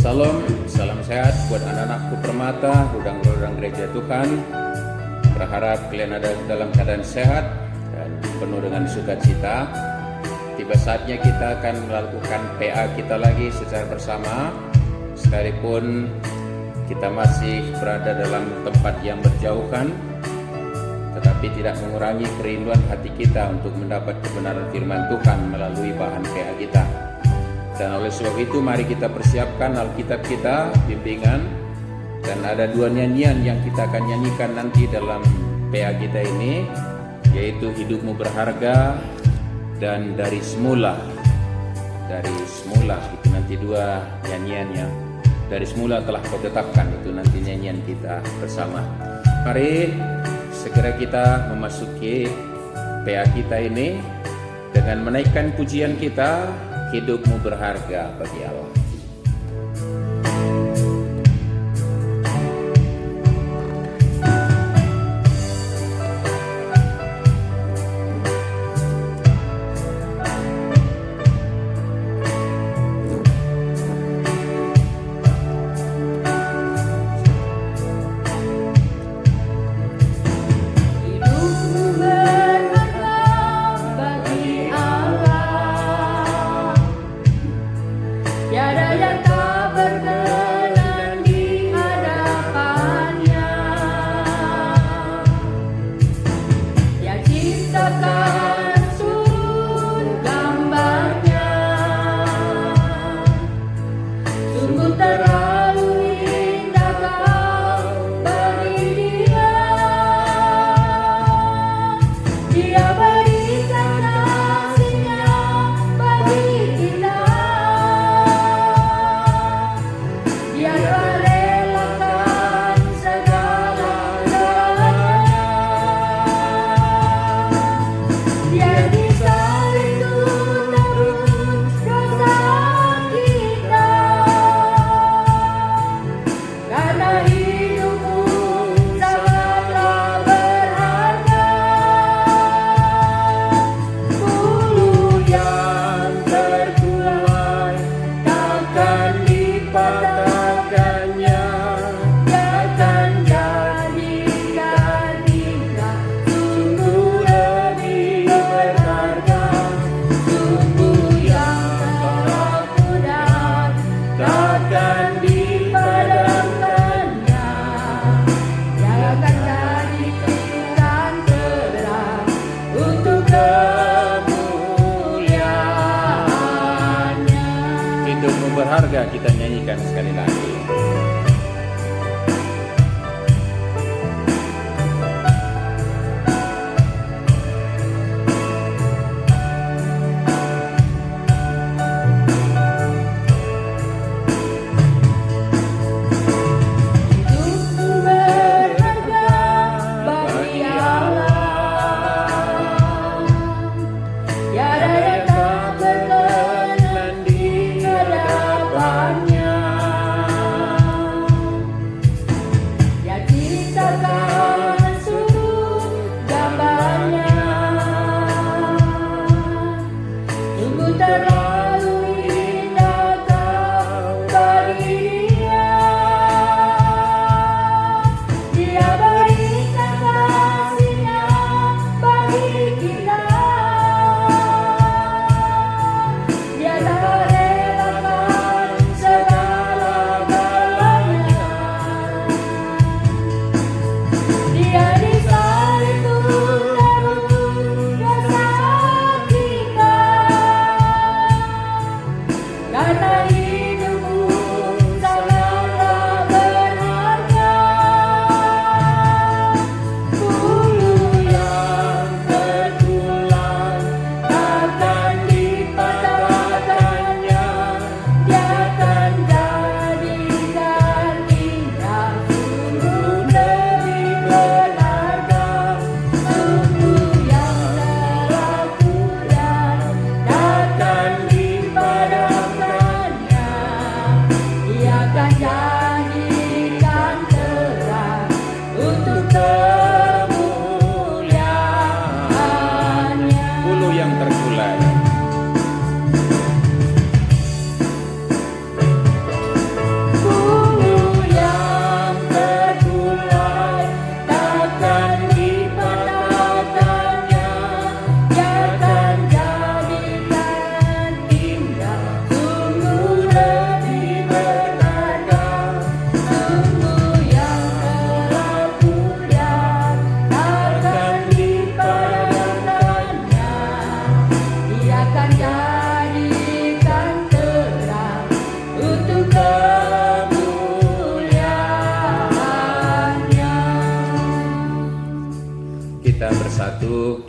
Salam, salam sehat buat anak-anakku permata, gudang-gudang gereja Tuhan. Berharap kalian ada dalam keadaan sehat dan penuh dengan sukacita. Tiba saatnya kita akan melakukan PA kita lagi secara bersama, sekalipun kita masih berada dalam tempat yang berjauhan, tetapi tidak mengurangi kerinduan hati kita untuk mendapat kebenaran firman Tuhan melalui bahan PA kita. Dan oleh sebab itu mari kita persiapkan Alkitab kita, bimbingan, dan ada dua nyanyian yang kita akan nyanyikan nanti dalam PA kita ini, yaitu Hidupmu Berharga dan Dari Semula. Dari Semula, itu nanti dua nyanyiannya. Dari Semula Telah Kau Tetapkan, itu nanti nyanyian kita bersama. Mari segera kita memasuki PA kita ini dengan menaikkan pujian kita, Hidupmu Berharga bagi Allah. Berharga kita nyanyikan sekali lagi.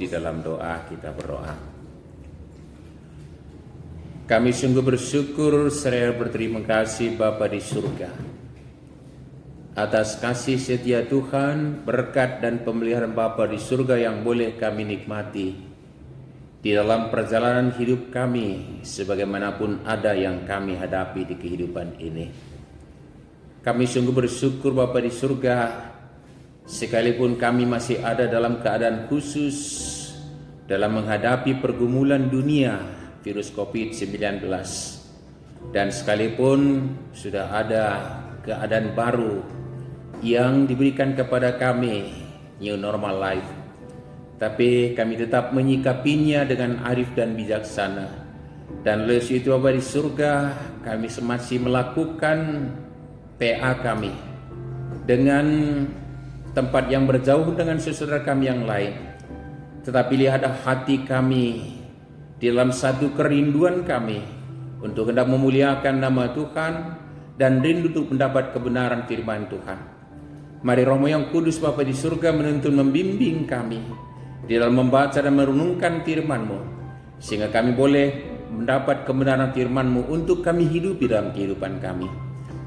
di dalam doa kita berdoa. Kami sungguh bersyukur seraya berterima kasih Bapa di surga atas kasih setia Tuhan, berkat dan pemeliharaan Bapa di surga yang boleh kami nikmati di dalam perjalanan hidup kami sebagaimanapun ada yang kami hadapi di kehidupan ini. Kami sungguh bersyukur Bapa di surga, sekalipun kami masih ada dalam keadaan khusus dalam menghadapi pergumulan dunia virus COVID-19, dan sekalipun sudah ada keadaan baru yang diberikan kepada kami, new normal life, tapi kami tetap menyikapinya dengan arif dan bijaksana. Dan oleh itu Bapa di surga, kami masih melakukan PA kami dengan tempat yang berjauh dengan saudara kami yang lain, tetapi lihatlah hati kami di dalam satu kerinduan kami untuk hendak memuliakan nama Tuhan dan rindu untuk mendapat kebenaran firman Tuhan. Mari Roh yang Kudus Bapa di surga menuntun membimbing kami di dalam membaca dan merenungkan firman-Mu, sehingga kami boleh mendapat kebenaran firman-Mu untuk kami hidupi dalam kehidupan kami.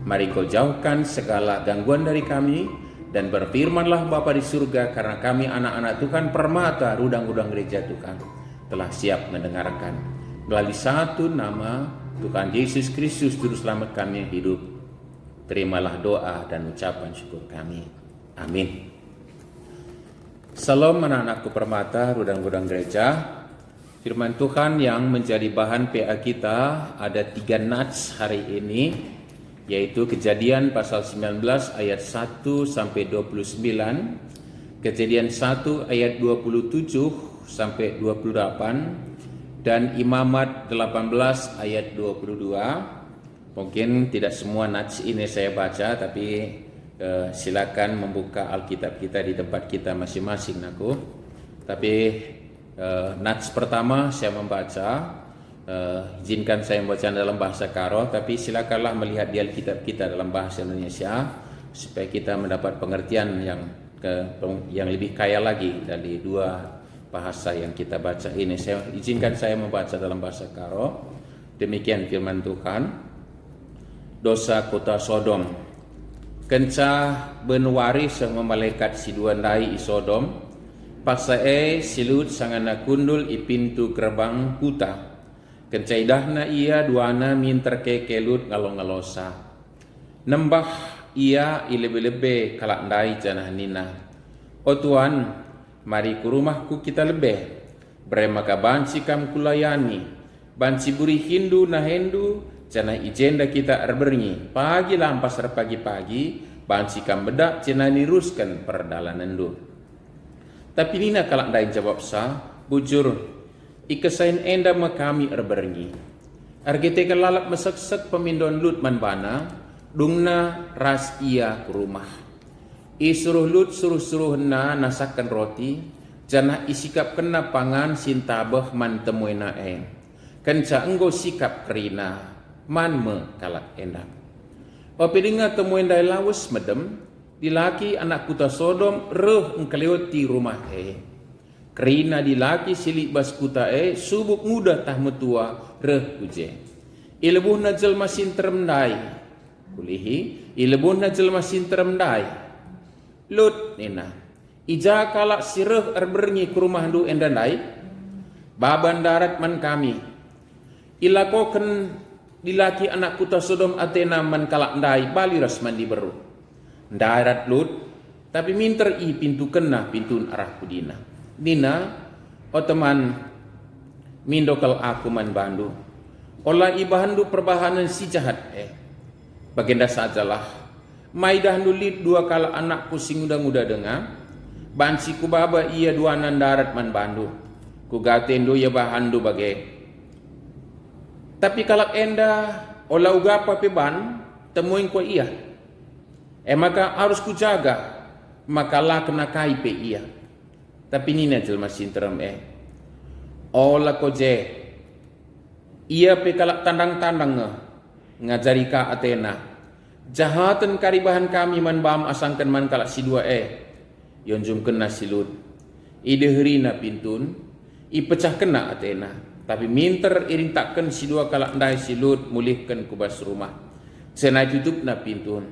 Mari Kau jauhkan segala gangguan dari kami, dan berfirmanlah Bapa di surga, karena kami anak-anak Tuhan, permata rudang-rudang gereja Tuhan telah siap mendengarkan. Melalui satu nama Tuhan Yesus Kristus Juru Selamat kami yang hidup, terimalah doa dan ucapan syukur kami. Amin. Salam anak-anakku permata rudang-rudang gereja. Firman Tuhan yang menjadi bahan PA kita ada 3 nats hari ini, yaitu Kejadian pasal 19 ayat 1 sampai 29, Kejadian 1 ayat 27 sampai 28, dan Imamat 18 ayat 22. Mungkin tidak semua nats ini saya baca, tapi silakan membuka Alkitab kita di tempat kita masing-masing, aku. Tapi nats pertama saya membaca, izinkan saya membaca dalam bahasa Karo, tapi silakanlah melihat di Alkitab kita dalam bahasa Indonesia supaya kita mendapat pengertian yang lebih kaya lagi dari dua bahasa yang kita baca ini. Izinkan saya membaca dalam bahasa Karo. Demikian firman Tuhan. Dosa kota Sodom. Kenca benwari sang malaikat si dua ndai i Sodom, paksa silut sangana kundul i pintu gerbang kuta. Kenca idahna ia duana minter ke kelut ngalong-ngalosa. Nembah ia ilebe-lebe kalak ndai janah nina. O Tuan, mari ke rumahku kita lebih, beremaka banci kam kulayani, banci buri Hindu na Hindu, cina ijenda kita erbernyi, pagi lampas pagi-pagi, banci kam bedak cina niruskan perdalanan du. Tapi nina kalak dain jawab sah, bujur, ikesain enda makami erbernyi. Argete kelalap mesek-sek pemindon lut manbana, dungna ras ia ke rumah. Isuruh lut suruh na nasakan roti, janah isikap kena pangan sintabah man temuena kenca enggo sikap kerina man me kalak endak. Opedinga temuen dai lawes medem, dilaki anak kuta Sodom reh engkelioti rumah kerina dilaki silik bas kuta subuk muda tah metua reh uje. Ilebuh na jelma sinterem dai, kulihi ilebuh na jelma sinterem dai. Lut nina, ija kalak sireh erbernyi ke rumah du endandai, baban darat man kami. Ilakoken dilaki anak kuta Sodom Athena man kalak ndai baliras man diberu. Darat Lut, tapi minter i pintu kena pintun arah kudina. Nina, o teman, mindokal aku man bandu. Olah ibahandu perbahanan si jahat Bagenda sajalah. Maidah nulit dua kala anakku sing muda-muda dengar, bansi ku baba ia dua nandarat man bandu, ku gatendo ya bahandu bagai. Tapi kalak enda olah ugapa peban temuin ko ia, maka harus ku jaga, maka lah kena kaipe ia. Tapi nina jelma sinterem olah ko je, ia pe kalak tandang-tandang ngajari ka Athena. Jahatan karibahan kami man bam asangkan man kalak si dua yon jum kena silut. Ideherina pintun, ipecah kena atena. Tapi minter iring takkan si dua kalak ndai silut mulihkan kubas rumah. Senai tutup na pintun.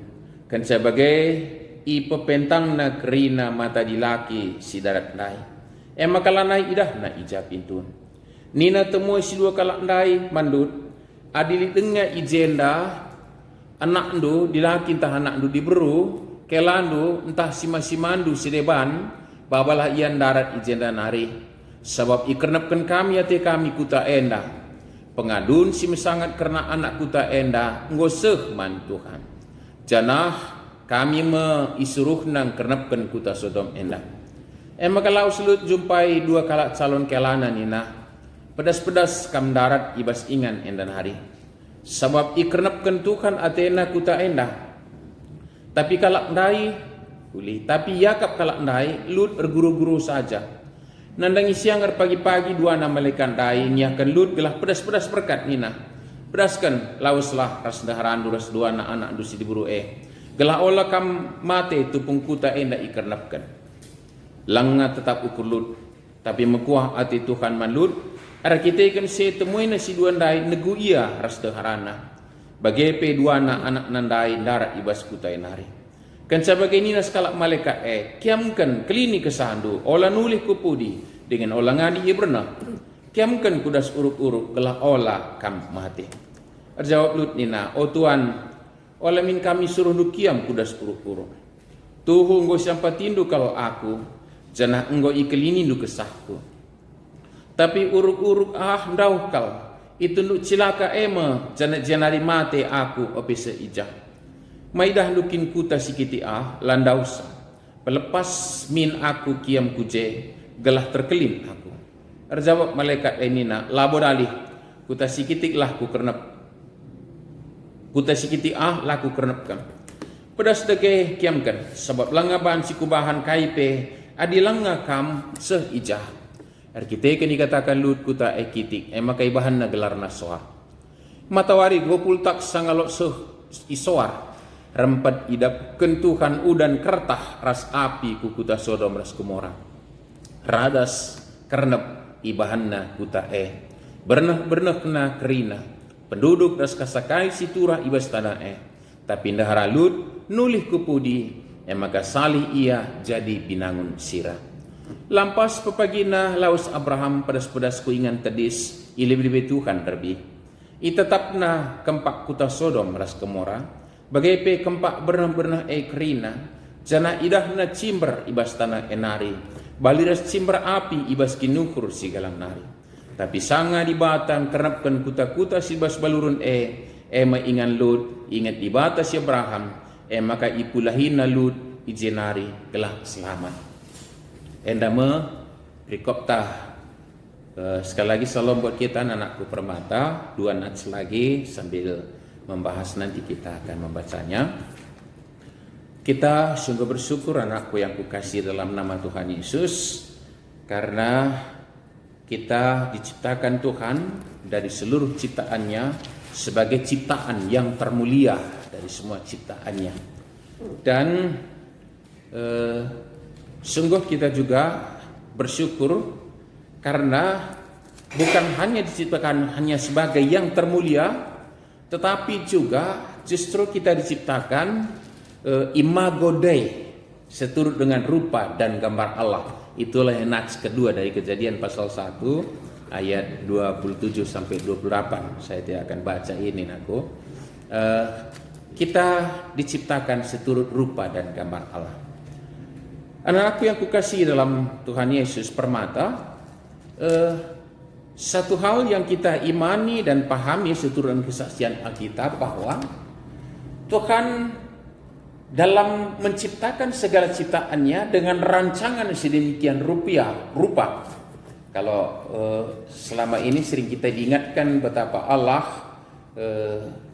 Kan sebagai ipepentang na kerina mata dilaki si darat ndai. Makalanai idah na ija pintun. Nina temui si dua kalak ndai mandut. Adili dengar ijenda anak ndu dilaki entah anak ndu diberu. Kelandu entah simandu sedeban. Babalah ian darat ijenda nari. Sebab ikernapkan kami hati kami kuta enda. Pengadun si mesangat kerana anak kuta enda. Ngoseh man Tuhan. Janah kami isuruh nang kernapkan kuta Sodom enda. Makalau selut jumpai dua kalak calon kelana nina. Pedas-pedas kam darat ibas ingan endan hari. Sebab ikernapkan Tuhan atena kuta enda. Tapi kalak ndai boleh. Tapi yakap kalak ndai lut berguru-guru saja. Nandangi siang pagi-pagi dua nama malaikat dai nyiakan lut gelah pedas-pedas berkat nina. Pedaskan lauslah ras daharan duras dua anak-anak dusi diburu gelah olah kam mate tupung kuta enda ikernapkan. Langa tetap ukur lut. Tapi mekuah hati Tuhan man lut. Ara kita ikan se temui nasi dua ndai negu ia ras daharana. Bagepe dua anak nandai darat ibas kuta enari. Kan sebagai nina sekalak malaikat kiamkan kelini kesandu olah nulih kupudi dengan olah ngadi ibrna kiamkan kudas uruk-uruk gelah olah kam mati. Jawab lut nina, oh Tuhan olah min kami suruh nu kiam kudas uruk-uruk. Tuhu enggo sampai tindu kalau aku janah enggo ikelini nu kesahku. Tapi uruk-uruk ndauh kal itu nu cilaka janah janari mate aku opise ijah. Maidah lukin kuta sikiti landausa. Pelepas min aku kiam kuje gelah terkelim aku. Terjawab malaikat enina labodali kuta sikiti lah ku kernap. Kuta sikiti laku kernapkan. Pedas dege kiamkan sebab langaban sikubahan kaipe adi langa kam seijah. Kita kini katakan lut kuta kitik makai bahan na gelar nasoa. Matawari gopul tak sangalok isoar. Rempat idap kentuhan udan kertah ras api ku kuta Sodom ras Gomora. Radas kernep ibahanna kuta Bernah kena kerina. Penduduk ras kasakai siturah ibas tanah Tapi ndahara lut nulih kupudi maka salih ia jadi binangun sirah. Lampas pepagina laus Abraham pedas-pedas kuingan tedis ilih-ilih Tuhan terbi. Itetapna kempak kuta Sodom ras Gomora. Bagaipe kempak bernah kerina. Jana idahna cimber ibas tanah enari. Baliras cimber api ibas kinukur si galang nari. Tapi sanga di batang kenapkan kuta-kuta si bas balurun maingan lut. Ingat di batas si Abraham. Maka ipulahina lut ijenari gelah selamat. Endama rikoptah. Sekali lagi salam buat kita anakku permata. 2 nats lagi sambil membahas nanti kita akan membacanya. Kita sungguh bersyukur anakku yang kukasih dalam nama Tuhan Yesus karena kita diciptakan Tuhan dari seluruh ciptaannya sebagai ciptaan yang termulia dari semua ciptaannya. Dan sungguh kita juga bersyukur karena bukan hanya diciptakan hanya sebagai yang termulia, tetapi juga justru kita diciptakan imago Dei, seturut dengan rupa dan gambar Allah. Itulah nats kedua dari Kejadian pasal 1 ayat 27 sampai 28. Saya tidak akan baca ini aku. Kita diciptakan seturut rupa dan gambar Allah. Anak-anakku yang kukasihi dalam Tuhan Yesus permata, satu hal yang kita imani dan pahami seturut dengan kesaksian Alkitab bahwa Tuhan dalam menciptakan segala ciptaannya dengan rancangan sedemikian rupa. Kalau selama ini sering kita diingatkan betapa Allah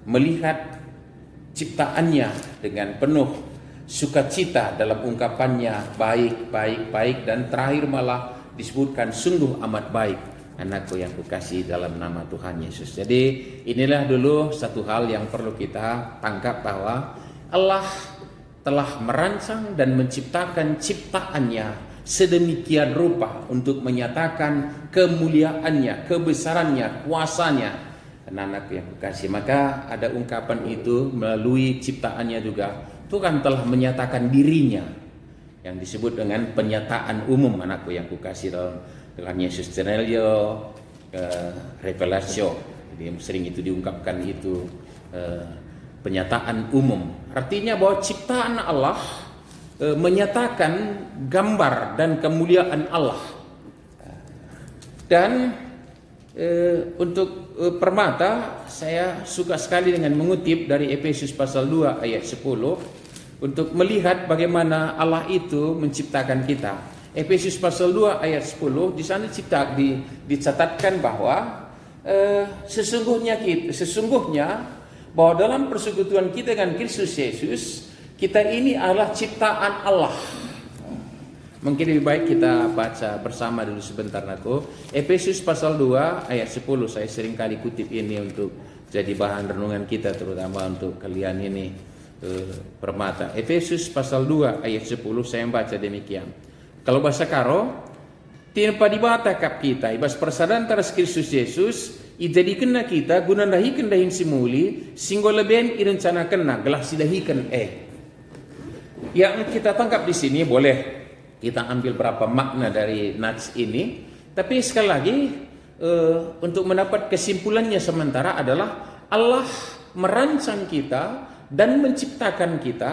melihat ciptaannya dengan penuh sukacita dalam ungkapannya baik dan terakhir malah disebutkan sungguh amat baik. Anakku yang kukasih dalam nama Tuhan Yesus. Jadi inilah dulu satu hal yang perlu kita tangkap bahwa Allah telah merancang dan menciptakan ciptaannya sedemikian rupa untuk menyatakan kemuliaannya, kebesarannya, kuasanya. Anak-anak yang kekasih, maka ada ungkapan itu melalui ciptaannya juga. Tuhan telah menyatakan dirinya, yang disebut dengan penyataan umum, anakku yang kukasih, dalam Tuhan Yesus Tenelio Revelatio. Jadi sering itu diungkapkan itu penyataan umum. Artinya bahwa ciptaan Allah menyatakan gambar dan kemuliaan Allah. Dan untuk permata, saya suka sekali dengan mengutip dari Efesus pasal 2 ayat 10 untuk melihat bagaimana Allah itu menciptakan kita. Efesus pasal 2 ayat 10, di sana dicatatkan bahwa sesungguhnya bahwa dalam persekutuan kita dengan Kristus Yesus, kita ini adalah ciptaan Allah. Mungkin lebih baik kita baca bersama dulu sebentar, aku. Efesus pasal 2 ayat 10, saya sering kali kutip ini untuk jadi bahan renungan kita, terutama untuk kalian ini permata. Efesus pasal 2 ayat 10, saya baca demikian. Kalau bahasa Karo, tinpa dibata kap kita, ibas persadaran teras Kristus Yesus, ijadikan na kita, guna dahikan dahin simuli, singgo leben irencanakan na, gelah sidahikan Yang kita tangkap di sini, boleh kita ambil berapa makna dari nats ini, tapi sekali lagi untuk mendapat kesimpulannya sementara adalah Allah merancang kita dan menciptakan kita,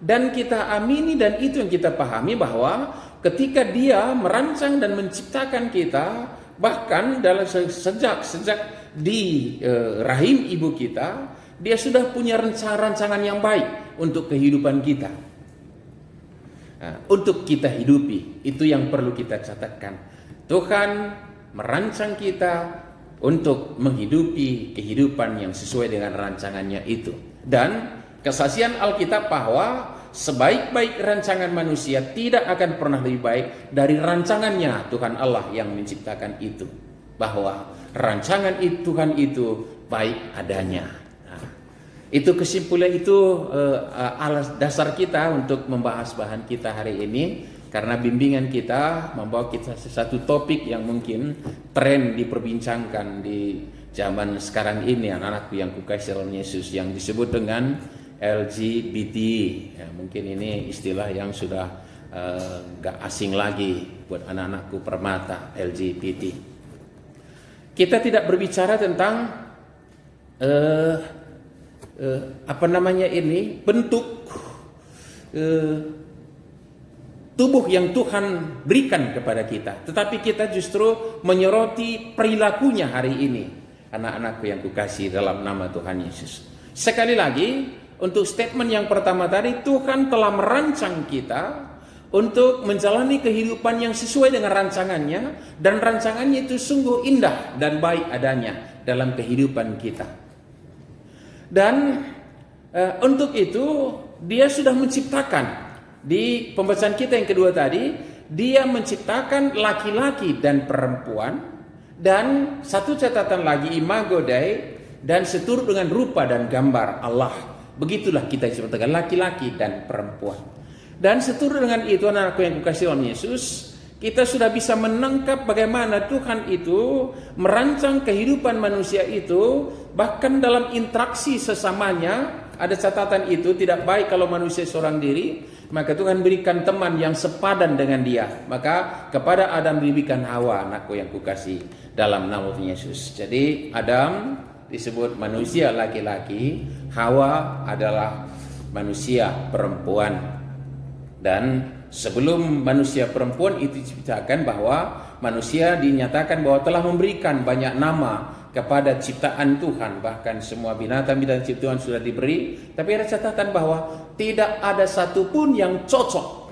dan kita amini, dan itu yang kita pahami bahwa ketika Dia merancang dan menciptakan kita, bahkan dalam sejak di rahim ibu kita, Dia sudah punya rancangan yang baik untuk kehidupan kita. Untuk kita hidupi, itu yang perlu kita catatkan. Tuhan merancang kita untuk menghidupi kehidupan yang sesuai dengan rancangannya itu. Dan kesaksian Alkitab bahwa sebaik-baik rancangan manusia tidak akan pernah lebih baik dari rancangannya Tuhan Allah yang menciptakan itu. Bahwa rancangan Tuhan itu baik adanya. Itu kesimpulan, itu alas dasar kita untuk membahas bahan kita hari ini, karena bimbingan kita membawa kita satu topik yang mungkin tren diperbincangkan di zaman sekarang ini, anak-anakku yang kukasih dalam Yesus, yang disebut dengan LGBT. Ya, mungkin ini istilah yang sudah gak asing lagi buat anak-anakku permata, LGBT. Kita tidak berbicara tentang bentuk tubuh yang Tuhan berikan kepada kita, tetapi kita justru menyoroti perilakunya hari ini, anak-anakku yang kukasih dalam nama Tuhan Yesus. Sekali lagi, untuk statement yang pertama tadi, Tuhan telah merancang kita untuk menjalani kehidupan yang sesuai dengan rancangannya, dan rancangannya itu sungguh indah dan baik adanya dalam kehidupan kita. Dan untuk itu Dia sudah menciptakan, di pembacaan kita yang kedua tadi, Dia menciptakan laki-laki dan perempuan, dan satu catatan lagi, imago Dei, dan seturut dengan rupa dan gambar Allah. Begitulah kita diciptakan, laki-laki dan perempuan. Dan seturut dengan itu, anak-anakku yang kukasih dalam Yesus, kita sudah bisa menangkap bagaimana Tuhan itu merancang kehidupan manusia itu, bahkan dalam interaksi sesamanya. Ada catatan itu, tidak baik kalau manusia seorang diri, maka Tuhan berikan teman yang sepadan dengan dia. Maka kepada Adam diberikan Hawa, anakku yang kukasih dalam nama Yesus. Jadi Adam disebut manusia laki-laki, Hawa adalah manusia perempuan. Dan sebelum manusia perempuan itu diciptakan, bahwa manusia dinyatakan bahwa telah memberikan banyak nama kepada ciptaan Tuhan, bahkan semua binatang-binatang ciptaan sudah diberi, tapi ada catatan bahwa tidak ada satupun yang cocok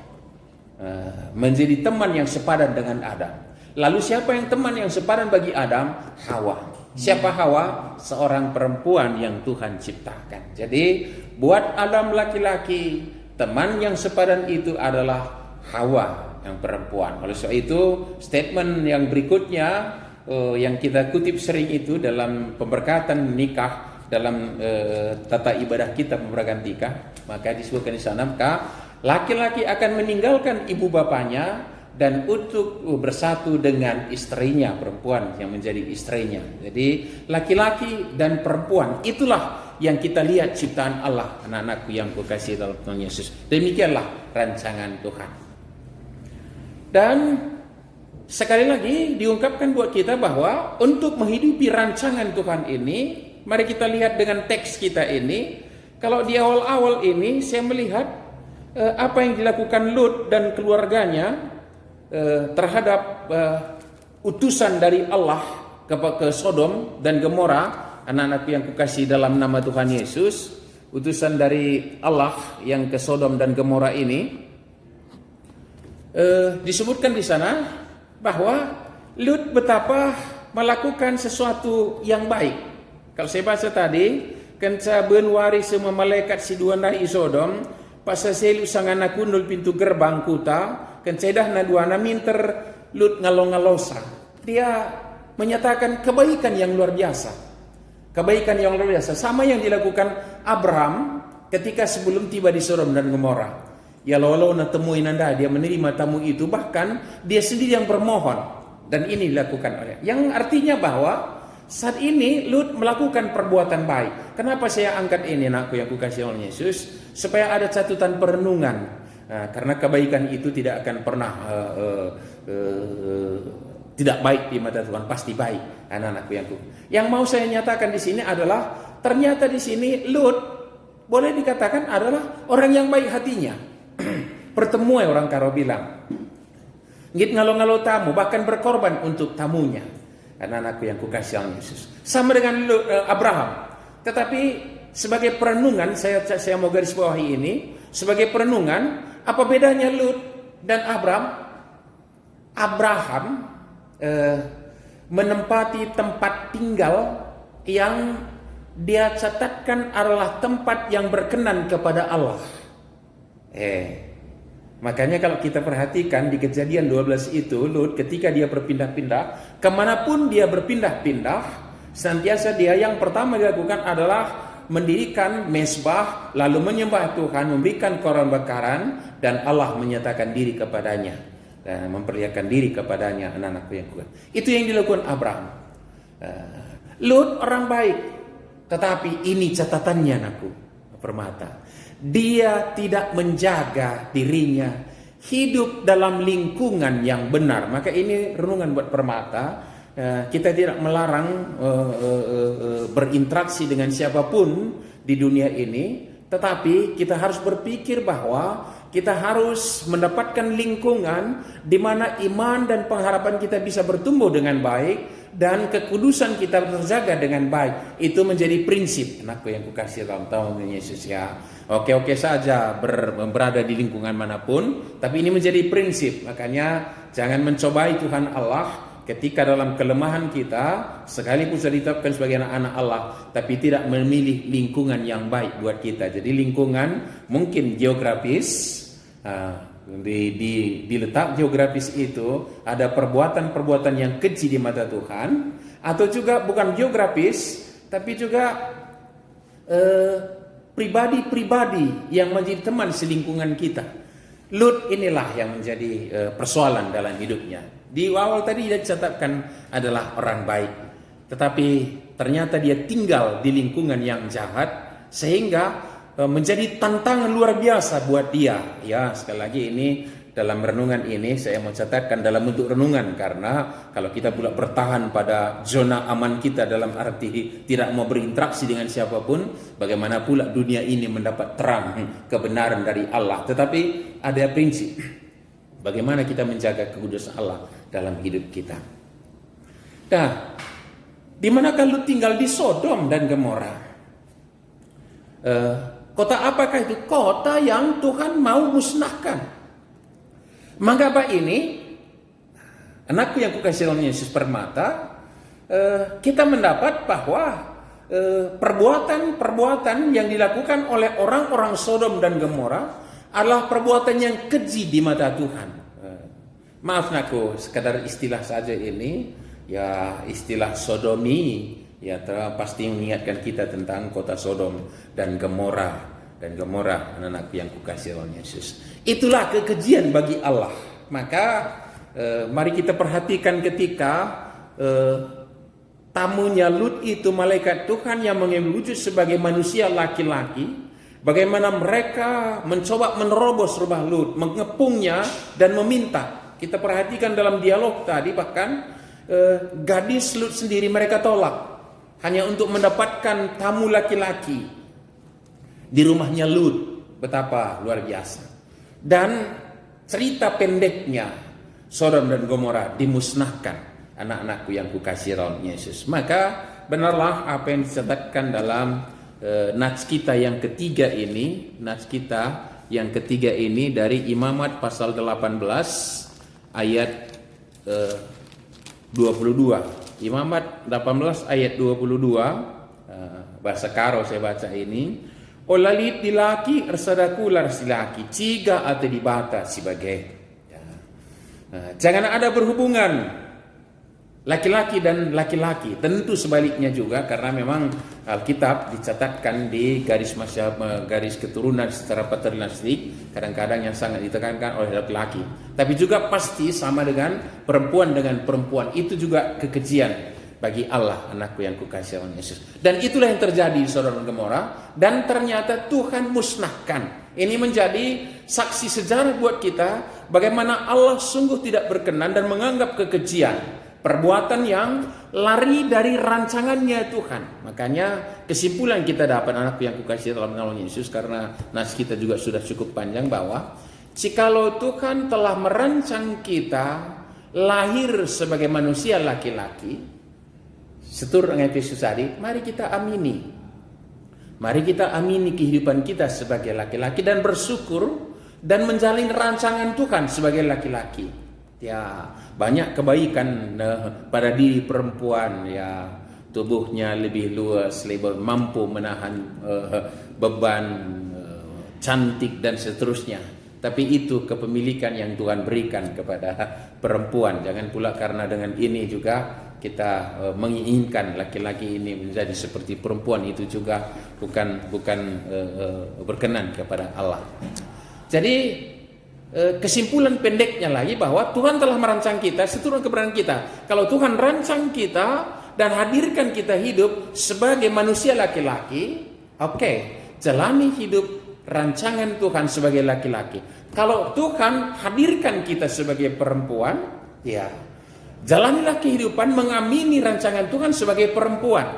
menjadi teman yang sepadan dengan Adam. Lalu siapa yang teman yang sepadan bagi Adam? Hawa. Siapa Hawa? Seorang perempuan yang Tuhan ciptakan. Jadi buat Adam laki-laki, teman yang sepadan itu adalah Hawa yang perempuan. Oleh sebab itu, statement yang berikutnya yang kita kutip sering itu dalam pemberkatan nikah, dalam tata ibadah kita pemberkatan nikah, maka disebutkan di sana, maka laki-laki akan meninggalkan ibu bapanya dan untuk bersatu dengan istrinya perempuan yang menjadi istrinya. Jadi laki-laki dan perempuan itulah yang kita lihat ciptaan Allah, anak-anakku yang kukasihi dalam Tuhan Yesus. Demikianlah rancangan Tuhan. Dan sekali lagi diungkapkan buat kita bahwa untuk menghidupi rancangan Tuhan ini, mari kita lihat dengan teks kita ini. Kalau di awal-awal ini saya melihat apa yang dilakukan Lut dan keluarganya terhadap utusan dari Allah ke Sodom dan Gomora, anak-anak yang kukasihi dalam nama Tuhan Yesus, utusan dari Allah yang ke Sodom dan Gomora ini disebutkan di sana bahwa Lut betapa melakukan sesuatu yang baik. Kalau saya baca tadi, kenca benwari semua malaikat si dua nahi Sodom, pasaselu sangana kundul pintu gerbang kuta, kencedah na dua na minter Lut ngalong-ngalosa. Dia menyatakan kebaikan yang luar biasa. Kebaikan yang luar biasa. Sama yang dilakukan Abraham ketika sebelum tiba di Sodom dan Gomora. Ya lalu na temuin anda, dia menerima tamu itu, bahkan dia sendiri yang bermohon. Dan ini dilakukan oleh. Yang artinya bahwa saat ini Lut melakukan perbuatan baik. Kenapa saya angkat ini, anakku yang kukasihi oleh Yesus? Supaya ada catatan perenungan. Karena kebaikan itu tidak akan pernah tidak baik di mata Tuhan, pasti baik, anak-anakku yang kukasihi. Yang mau saya nyatakan di sini adalah ternyata di sini Lut boleh dikatakan adalah orang yang baik hatinya. Pertemuan orang karo bilang, ngit ngalo-ngalo tamu, bahkan berkorban untuk tamunya. Anak-anakku yang kukasihi oleh Yesus. Sama dengan Abraham. Tetapi sebagai perenungan, saya mau garis bawahi ini, sebagai perenungan, apa bedanya Lut dan Abraham? Abraham menempati tempat tinggal yang dia catatkan adalah tempat yang berkenan kepada Allah. Makanya kalau kita perhatikan di Kejadian 12 itu, Lut ketika dia berpindah-pindah, kemanapun dia berpindah-pindah, senantiasa dia yang pertama dilakukan adalah mendirikan mesbah, lalu menyembah Tuhan, memberikan korban bakaran, dan Allah menyatakan diri kepadanya dan memperlihatkan diri kepadanya, anak-anakku yang kuat. Itu yang dilakukan Abraham. Lut orang baik, tetapi ini catatannya, anakku permata. Dia tidak menjaga dirinya hidup dalam lingkungan yang benar. Maka ini renungan buat permata. Kita tidak melarang berinteraksi dengan siapapun di dunia ini, tetapi kita harus berpikir bahwa kita harus mendapatkan lingkungan di mana iman dan pengharapan kita bisa bertumbuh dengan baik dan kekudusan kita terjaga dengan baik. Itu menjadi prinsip, anakku yang kukasihi dalam Tuhan Yesus ya. Oke saja berada di lingkungan manapun, tapi ini menjadi prinsip. Makanya jangan mencobai Tuhan Allah ketika dalam kelemahan kita, sekalipun sudah ditetapkan sebagai anak-anak Allah, tapi tidak memilih lingkungan yang baik buat kita. Jadi lingkungan mungkin geografis, di letak geografis itu ada perbuatan-perbuatan yang keji di mata Tuhan, atau juga bukan geografis, tapi juga pribadi-pribadi yang menjadi teman selingkungan kita. Lut inilah yang menjadi persoalan dalam hidupnya. Di awal tadi dia dicatatkan adalah orang baik, tetapi ternyata dia tinggal di lingkungan yang jahat sehingga menjadi tantangan luar biasa buat dia. Ya, sekali lagi ini dalam renungan ini saya mau catatkan dalam bentuk renungan, karena kalau kita pula bertahan pada zona aman kita dalam arti tidak mau berinteraksi dengan siapapun, bagaimana pula dunia ini mendapat terang kebenaran dari Allah. Tetapi ada prinsip bagaimana kita menjaga kekudusan Allah dalam hidup kita. Nah, di manakah Lut tinggal? Di Sodom dan Gomora. Kota apakah itu? Kota yang Tuhan mau musnahkan. Mengapa ini? Anakku yang kukasihi oleh Yesus permata, kita mendapat bahwa perbuatan-perbuatan yang dilakukan oleh orang-orang Sodom dan Gomora adalah perbuatan yang keji di mata Tuhan. Maaf naku, sekadar istilah saja ini, ya istilah sodomi, ya pasti mengingatkan kita tentang kota Sodom dan Gomora. Anak-anakku yang kukasihi oleh Yesus. Itulah kekejian bagi Allah. Maka mari kita perhatikan ketika tamunya Lut itu malaikat Tuhan yang mengambil wujud sebagai manusia laki-laki. Bagaimana mereka mencoba menerobos rumah Lut, mengepungnya dan meminta. Kita perhatikan dalam dialog tadi, bahkan gadis Lut sendiri mereka tolak hanya untuk mendapatkan tamu laki-laki di rumahnya Lut. Betapa luar biasa. Dan cerita pendeknya, Sodom dan Gomora dimusnahkan, anak-anakku yang kukasih dalam Yesus. Maka benarlah apa yang dicatatkan dalam nats kita yang ketiga ini, dari Imamat pasal 18 ayat 22. Imamat 18 ayat 22, bahasa Karo saya baca ini. Olalit dilaki ersadakular silaki ciga atau dibata sebagai. Jangan ada berhubungan laki-laki dan laki-laki. Tentu sebaliknya juga, karena memang Alkitab dicatatkan di garis keturunan secara paternalistik, kadang-kadang yang sangat ditekankan oleh laki-laki. Tapi juga pasti sama dengan perempuan itu juga kekejian bagi Allah, anakku yang kukasih oleh Yesus. Dan itulah yang terjadi di Sodom dan Gomora, dan ternyata Tuhan musnahkan. Ini menjadi saksi sejarah buat kita bagaimana Allah sungguh tidak berkenan dan menganggap kekejian, perbuatan yang lari dari rancangannya Tuhan. Makanya kesimpulan kita dapat, anakku yang kukasih dalam nama Yesus, karena nas kita juga sudah cukup panjang, bahwa jikalau Tuhan telah merancang kita lahir sebagai manusia laki-laki, seturut dengan Efesus tadi, mari kita amini. Mari kita amini kehidupan kita sebagai laki-laki dan bersyukur dan menjalin rancangan Tuhan sebagai laki-laki. Ya, banyak kebaikan pada diri perempuan, ya, tubuhnya lebih luas, lebih mampu menahan beban, cantik dan seterusnya. Tapi itu kepemilikan yang Tuhan berikan kepada perempuan. Jangan pula karena dengan ini juga kita menginginkan laki-laki ini menjadi seperti perempuan, itu juga bukan berkenan kepada Allah. Jadi kesimpulan pendeknya lagi bahwa Tuhan telah merancang kita seturut kebenaran kita. Kalau Tuhan rancang kita dan hadirkan kita hidup sebagai manusia laki-laki, oke, jalani hidup rancangan Tuhan sebagai laki-laki. Kalau Tuhan hadirkan kita sebagai perempuan, ya, jalanilah kehidupan mengamini rancangan Tuhan sebagai perempuan.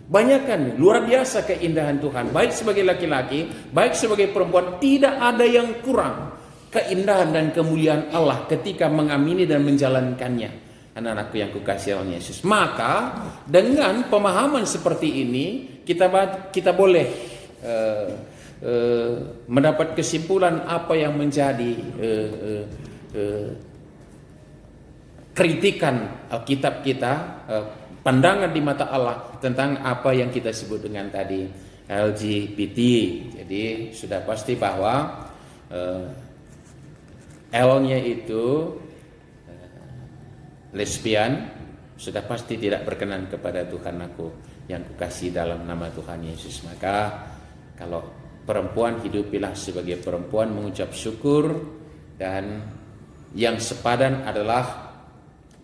Bayangkan, luar biasa keindahan Tuhan, baik sebagai laki-laki, baik sebagai perempuan, tidak ada yang kurang keindahan dan kemuliaan Allah ketika mengamini dan menjalankannya. Anak-anakku yang kukasih oleh Yesus. Maka dengan pemahaman seperti ini kita boleh mendapat kesimpulan apa yang menjadi kritikan Alkitab kita, pandangan di mata Allah tentang apa yang kita sebut dengan tadi LGBT. Jadi sudah pasti bahwa L-nya itu lesbian, sudah pasti tidak berkenan kepada Tuhan aku yang kukasih dalam nama Tuhan Yesus. Maka kalau perempuan, hidupilah sebagai perempuan, mengucap syukur, dan yang sepadan adalah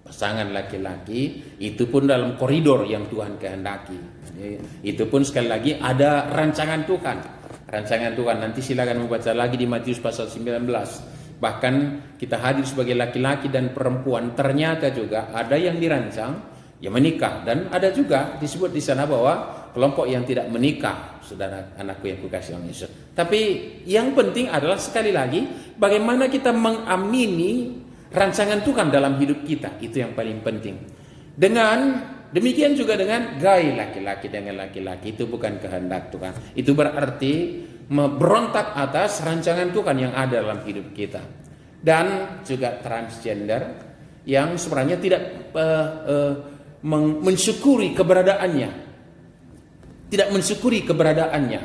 pasangan laki-laki, itu pun dalam koridor yang Tuhan kehendaki. Itu pun sekali lagi ada rancangan Tuhan. Rancangan Tuhan, nanti silakan membaca lagi di Matius pasal 19. Bahkan kita hadir sebagai laki-laki dan perempuan, ternyata juga ada yang dirancang yang menikah, dan ada juga disebut di sana bahwa kelompok yang tidak menikah, saudara anakku yang kukasih oleh Yesus. Tapi yang penting adalah sekali lagi bagaimana kita mengamini rancangan Tuhan dalam hidup kita, itu yang paling penting. Dengan demikian juga dengan gaya laki-laki dengan laki-laki, itu bukan kehendak Tuhan. Itu berarti berontak atas rancangan Tuhan yang ada dalam hidup kita. Dan juga transgender yang sebenarnya tidak mensyukuri keberadaannya, tidak mensyukuri keberadaannya,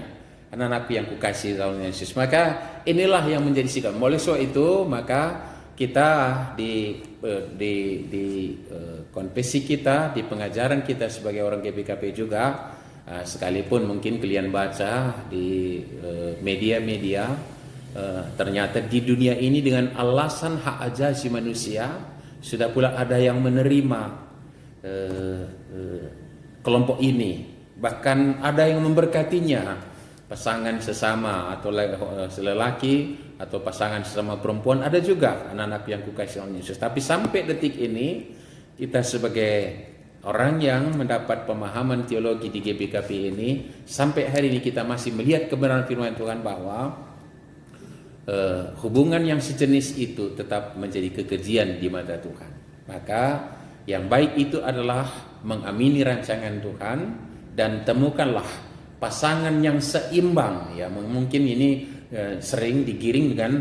anak-anakku yang kukasih dalam Yesus. Maka inilah yang menjadi sikap. Oleh sebab itu, maka kita di konfesi kita, di pengajaran kita sebagai orang GBKP juga, sekalipun mungkin kalian baca di media-media Ternyata di dunia ini dengan alasan hak asasi manusia sudah pula ada yang menerima kelompok ini, bahkan ada yang memberkatinya, pasangan sesama atau lelaki atau pasangan sesama perempuan, ada juga anak-anak yang kukasih oleh Yesus. Tapi sampai detik ini kita sebagai orang yang mendapat pemahaman teologi di GBKP ini, sampai hari ini kita masih melihat kebenaran firman Tuhan bahwa hubungan yang sejenis itu tetap menjadi kekejian di mata Tuhan. Maka yang baik itu adalah mengamini rancangan Tuhan dan temukanlah pasangan yang seimbang. Ya, mungkin ini sering digiring dengan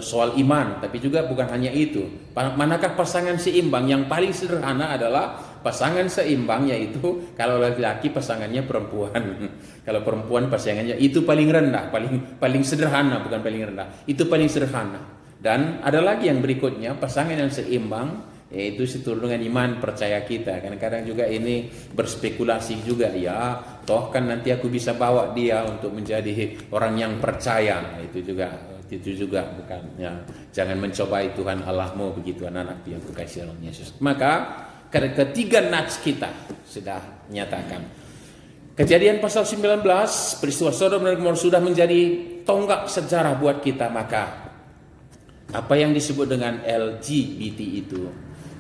soal iman, tapi juga bukan hanya itu. Manakah pasangan seimbang? Yang paling sederhana adalah pasangan seimbang, yaitu kalau laki-laki pasangannya perempuan, kalau perempuan pasangannya, itu paling rendah, paling sederhana, bukan paling rendah, itu paling sederhana. Dan ada lagi yang berikutnya, pasangan yang seimbang, yaitu seturut dengan iman percaya kita. Kadang-kadang juga ini berspekulasi juga, ya toh kan nanti aku bisa bawa dia untuk menjadi orang yang percaya. Itu juga bukan, ya. Jangan mencobai Tuhan Allahmu, begitu anak-anak yang kukasihi oleh Yesus. Maka ketiga nats kita sudah nyatakan. Kejadian pasal 19, peristiwa Sodom dan Gomora sudah menjadi tonggak sejarah buat kita. Maka apa yang disebut dengan LGBT itu,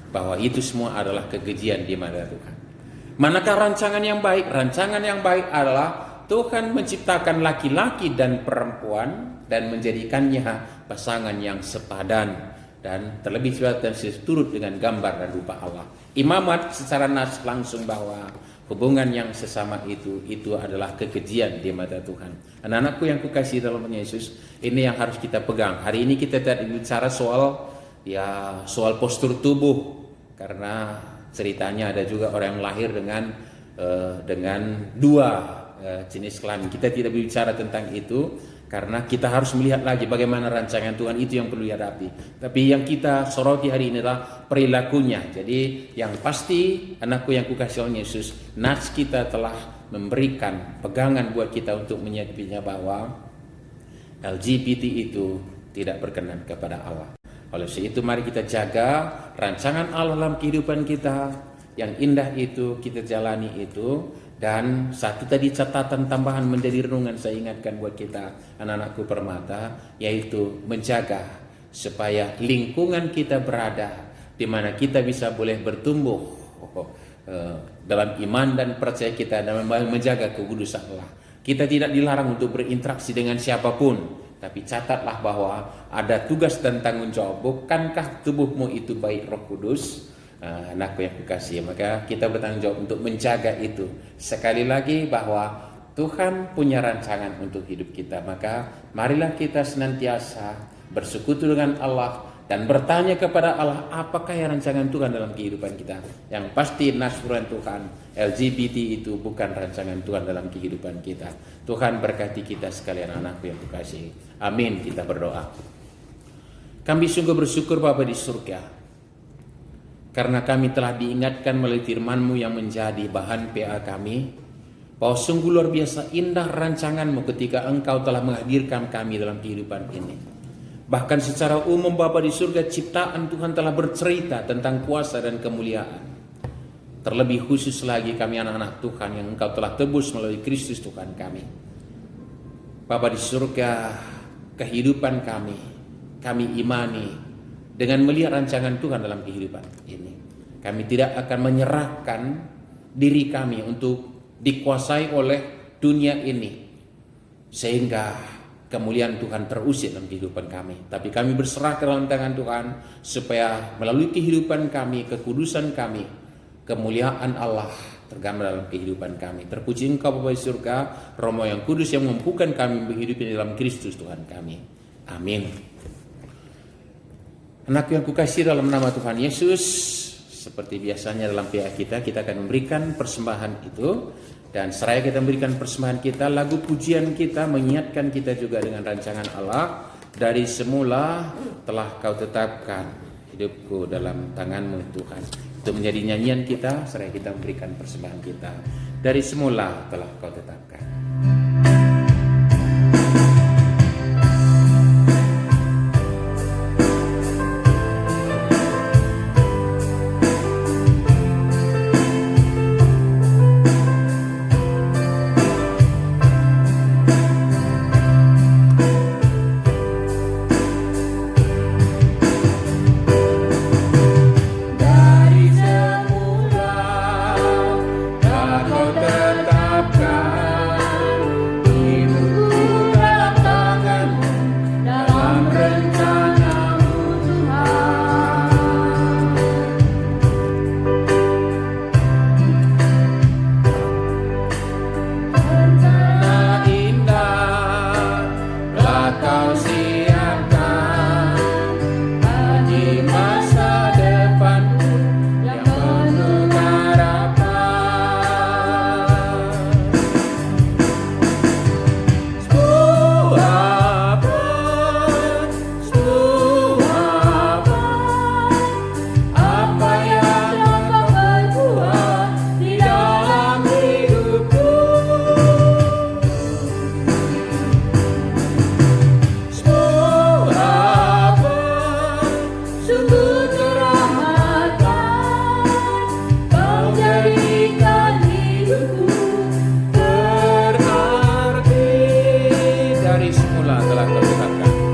bahwa itu semua adalah kekejian di mata Tuhan. Manakah rancangan yang baik? Rancangan yang baik adalah Tuhan menciptakan laki-laki dan perempuan dan menjadikannya pasangan yang sepadan dan terlebih dan seturut dengan gambar dan rupa Allah. Imamat secara nas langsung bahwa hubungan yang sesama itu adalah kekejian di mata Tuhan. Anak-anakku yang kukasihi dalam Yesus, ini yang harus kita pegang. Hari ini kita tidak bicara soal postur tubuh, karena ceritanya ada juga orang yang lahir dengan dua jenis kelamin. Kita tidak bicara tentang itu, karena kita harus melihat lagi bagaimana rancangan Tuhan itu yang perlu dihadapi. Tapi yang kita soroti hari ini adalah perilakunya. Jadi yang pasti, anakku yang kukasihi oleh Yesus, nats kita telah memberikan pegangan buat kita untuk menyikapinya bahwa LGBT itu tidak berkenan kepada Allah. Oleh sebab itu mari kita jaga rancangan Allah dalam kehidupan kita. Yang indah itu kita jalani itu. Dan satu tadi catatan tambahan menjadi renungan saya ingatkan buat kita anak-anakku permata, yaitu menjaga supaya lingkungan kita berada di mana kita bisa boleh bertumbuh dalam iman dan percaya kita, dan menjaga kekudusan Allah. Kita tidak dilarang untuk berinteraksi dengan siapapun, tapi catatlah bahwa ada tugas dan tanggung jawab. Bukankah tubuhmu itu baik Roh Kudus? Anakku yang kukasihi, maka kita bertanggung jawab untuk menjaga itu. Sekali lagi bahwa Tuhan punya rancangan untuk hidup kita, maka marilah kita senantiasa bersekutu dengan Allah dan bertanya kepada Allah, apakah yang rancangan Tuhan dalam kehidupan kita. Yang pasti nasruan Tuhan, LGBT itu bukan rancangan Tuhan dalam kehidupan kita. Tuhan berkati kita sekalian anakku yang kukasihi. Amin. Kita berdoa. Kami sungguh bersyukur Bapa di surga, karena kami telah diingatkan melalui firman-Mu yang menjadi bahan PA kami, bahwa sungguh luar biasa indah rancangan-Mu ketika Engkau telah menghadirkan kami dalam kehidupan ini. Bahkan secara umum Bapa di surga, ciptaan Tuhan telah bercerita tentang kuasa dan kemuliaan. Terlebih khusus lagi kami anak-anak Tuhan yang Engkau telah tebus melalui Kristus Tuhan kami. Bapa di surga, kehidupan kami imani dengan melihat rancangan Tuhan dalam kehidupan ini. Kami tidak akan menyerahkan diri kami untuk dikuasai oleh dunia ini, sehingga kemuliaan Tuhan terusik dalam kehidupan kami. Tapi kami berserah ke dalam tangan Tuhan, supaya melalui kehidupan kami, kekudusan kami, kemuliaan Allah tergambar dalam kehidupan kami. Terpuji Engkau Bapa di surga, Roh yang kudus yang memampukan kami menghidupi dalam Kristus Tuhan kami. Amin. Anak yang kukasihi dalam nama Tuhan Yesus, seperti biasanya dalam PA kita akan memberikan persembahan itu. Dan seraya kita memberikan persembahan kita, lagu pujian kita mengingatkan kita juga dengan rancangan Allah. Dari semula telah Kau tetapkan hidupku dalam tangan-Mu Tuhan. Itu menjadi nyanyian kita, seraya kita memberikan persembahan kita. Dari semula telah Kau tetapkan. memberkati.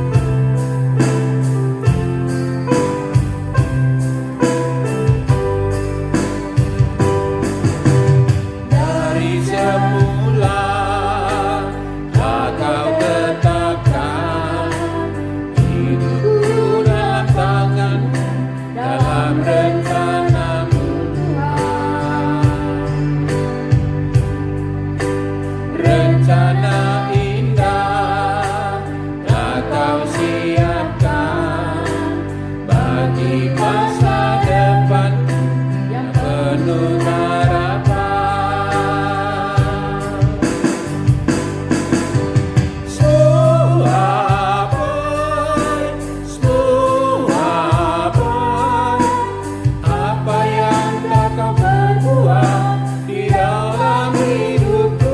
Dari semula telah Kau tetapkan hidupku dalam tangan-Mu, dalam rencana-Mu Tuhan. Rencana indah telah Kau siapkan bagi masa depan yang penuh harapan. Semua apa yang tak Kau perbuat di dalam hidupku.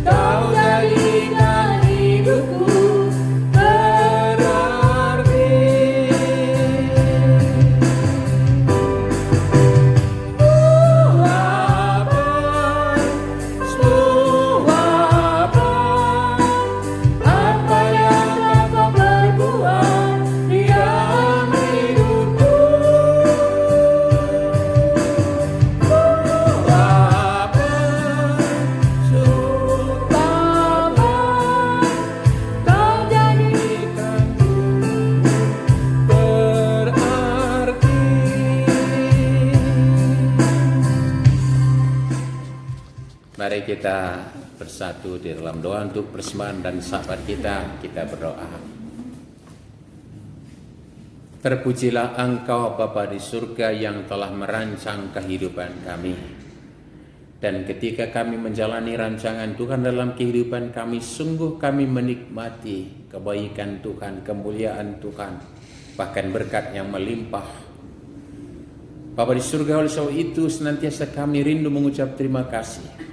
Kau jadikan hidupku berarti. Apa yang tak Kau perbuat di dalam hidupku. Kau jadikan berarti. Mari kita bersatu di dalam doa untuk persembahan dan sahabat kita berdoa. Terpujilah Engkau Bapa di surga yang telah merancang kehidupan kami. Dan ketika kami menjalani rancangan Tuhan dalam kehidupan kami, sungguh kami menikmati kebaikan Tuhan, kemuliaan Tuhan, bahkan berkat yang melimpah. Bapa di surga, oleh sebab itu senantiasa kami rindu mengucap terima kasih.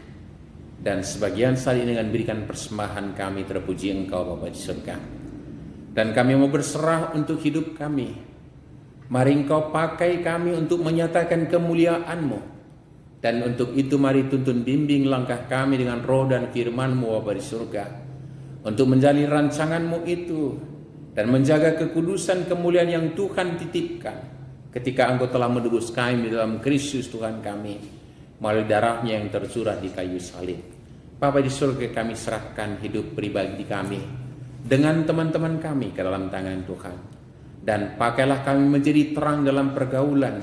Dan sebagian saat ini dengan berikan persembahan kami, terpuji Engkau Bapa di surga. Dan kami mau berserah untuk hidup kami. Mari Engkau pakai kami untuk menyatakan kemuliaan-Mu. Dan untuk itu mari tuntun bimbing langkah kami dengan roh dan firman-Mu Bapa di surga. Untuk menjalani rancangan-Mu itu. Dan menjaga kekudusan kemuliaan yang Tuhan titipkan. Ketika Engkau telah menebus kami dalam Kristus Tuhan kami. Melalui darahnya yang tercurah di kayu salib. Bapa di surga, kami serahkan hidup pribadi kami dengan teman-teman kami ke dalam tangan Tuhan. Dan pakailah kami menjadi terang dalam pergaulan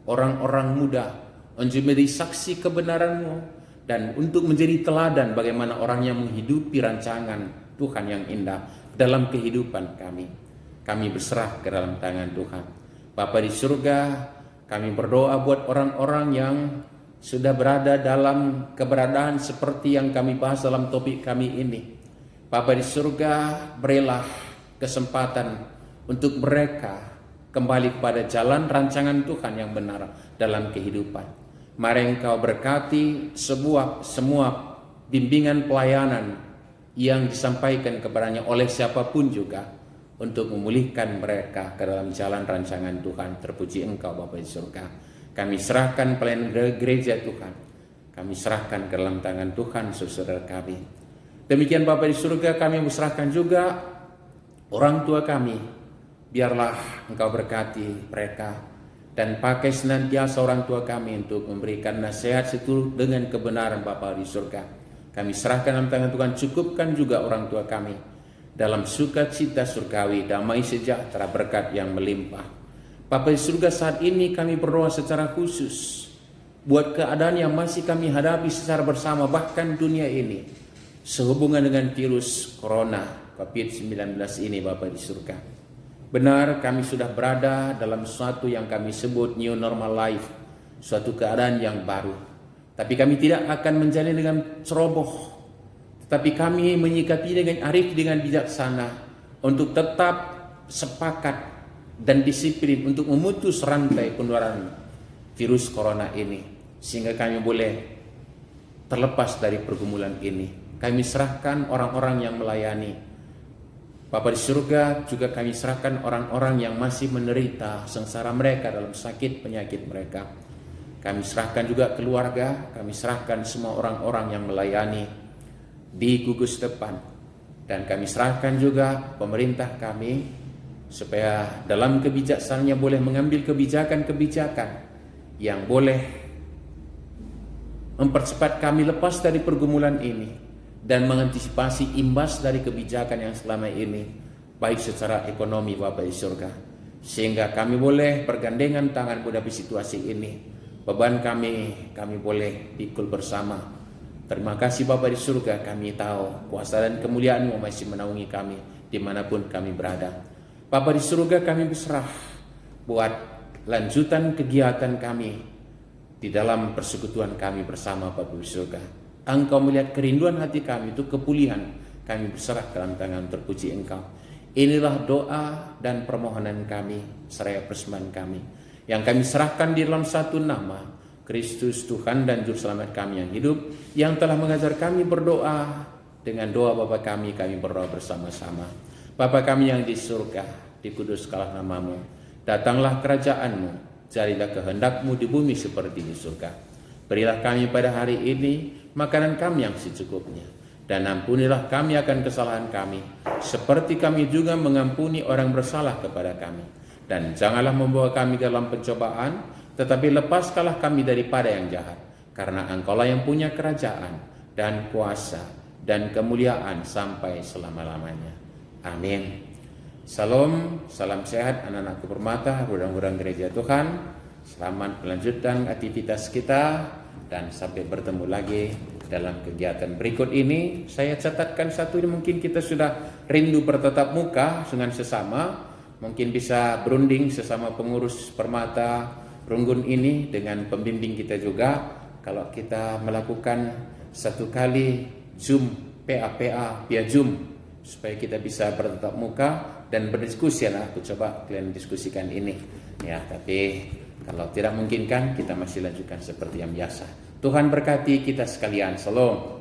orang-orang muda, untuk menjadi saksi kebenaran-Mu, dan untuk menjadi teladan bagaimana orang yang menghidupi rancangan Tuhan yang indah dalam kehidupan kami. Kami berserah ke dalam tangan Tuhan. Bapa di surga, kami berdoa buat orang-orang yang sudah berada dalam keberadaan seperti yang kami bahas dalam topik kami ini. Bapa di surga, berilah kesempatan untuk mereka kembali kepada jalan rancangan Tuhan yang benar dalam kehidupan. Mari Engkau berkati semua bimbingan pelayanan yang disampaikan kepadanya oleh siapapun juga untuk memulihkan mereka ke dalam jalan rancangan Tuhan. Terpuji Engkau Bapa di surga. Kami serahkan pelayanan gereja Tuhan. Kami serahkan ke dalam tangan Tuhan saudara kami. Demikian Bapa di surga, kami serahkan juga orang tua kami. Biarlah Engkau berkati mereka dan pakai senantiasa orang tua kami untuk memberikan nasihat seturut dengan kebenaran Bapa di surga. Kami serahkan dalam tangan Tuhan. Cukupkan juga orang tua kami dalam sukacita surgawi, damai sejahtera, berkat yang melimpah. Bapa di surga, saat ini kami berdoa secara khusus buat keadaan yang masih kami hadapi secara bersama, bahkan dunia ini, sehubungan dengan virus corona COVID-19 ini Bapa di surga. Benar, kami sudah berada dalam suatu yang kami sebut new normal life, suatu keadaan yang baru. Tapi kami tidak akan menjalani dengan ceroboh, tetapi kami menyikapi dengan arif, dengan bijaksana, untuk tetap sepakat dan disiplin untuk memutus rantai penularan virus corona ini, sehingga kami boleh terlepas dari pergumulan ini. Kami serahkan orang-orang yang melayani Bapa di surga, juga kami serahkan orang-orang yang masih menderita sengsara mereka dalam sakit penyakit mereka. Kami serahkan juga keluarga, kami serahkan semua orang-orang yang melayani di gugus depan. Dan kami serahkan juga pemerintah kami, supaya dalam kebijaksanaannya boleh mengambil kebijakan-kebijakan yang boleh mempercepat kami lepas dari pergumulan ini dan mengantisipasi imbas dari kebijakan yang selama ini, baik secara ekonomi Bapa di surga, sehingga kami boleh bergandengan tangan menghadapi situasi ini. Beban kami boleh pikul bersama. Terima kasih Bapa di surga, kami tahu kuasa dan kemuliaan-Mu masih menaungi kami dimanapun kami berada. Bapa di surga, kami berserah buat lanjutan kegiatan kami di dalam persekutuan kami bersama Bapa di surga. Engkau melihat kerinduan hati kami itu kepulihan, kami berserah dalam tangan terpuji Engkau. Inilah doa dan permohonan kami seraya persembahan kami yang kami serahkan di dalam satu nama, Kristus Tuhan dan Juru Selamat kami yang hidup, yang telah mengajar kami berdoa dengan doa Bapa kami berdoa bersama-sama. Bapa kami yang di surga, dikuduskanlah nama-Mu, datanglah kerajaan-Mu, jadilah kehendak-Mu di bumi seperti di surga. Berilah kami pada hari ini makanan kami yang secukupnya, dan ampunilah kami akan kesalahan kami, seperti kami juga mengampuni orang bersalah kepada kami. Dan janganlah membawa kami dalam pencobaan, tetapi lepaskanlah kami daripada yang jahat. Karena Engkaulah yang punya kerajaan dan kuasa dan kemuliaan sampai selama-lamanya. Amin. Salam, salam sehat anak-anakku permata, gudang-gudang gereja Tuhan. Selamat melanjutkan aktivitas kita, dan sampai bertemu lagi dalam kegiatan berikut ini. Saya catatkan satu, ini mungkin kita sudah rindu bertatap muka dengan sesama. Mungkin bisa berunding sesama pengurus permata Runggun ini dengan pembimbing kita juga. Kalau kita melakukan satu kali Zoom, PA via Zoom, supaya kita bisa bertatap muka dan berdiskusi. Aku coba kalian diskusikan ini. Ya, tapi kalau tidak mungkin kan kita masih lanjutkan seperti yang biasa. Tuhan berkati kita sekalian. Shalom.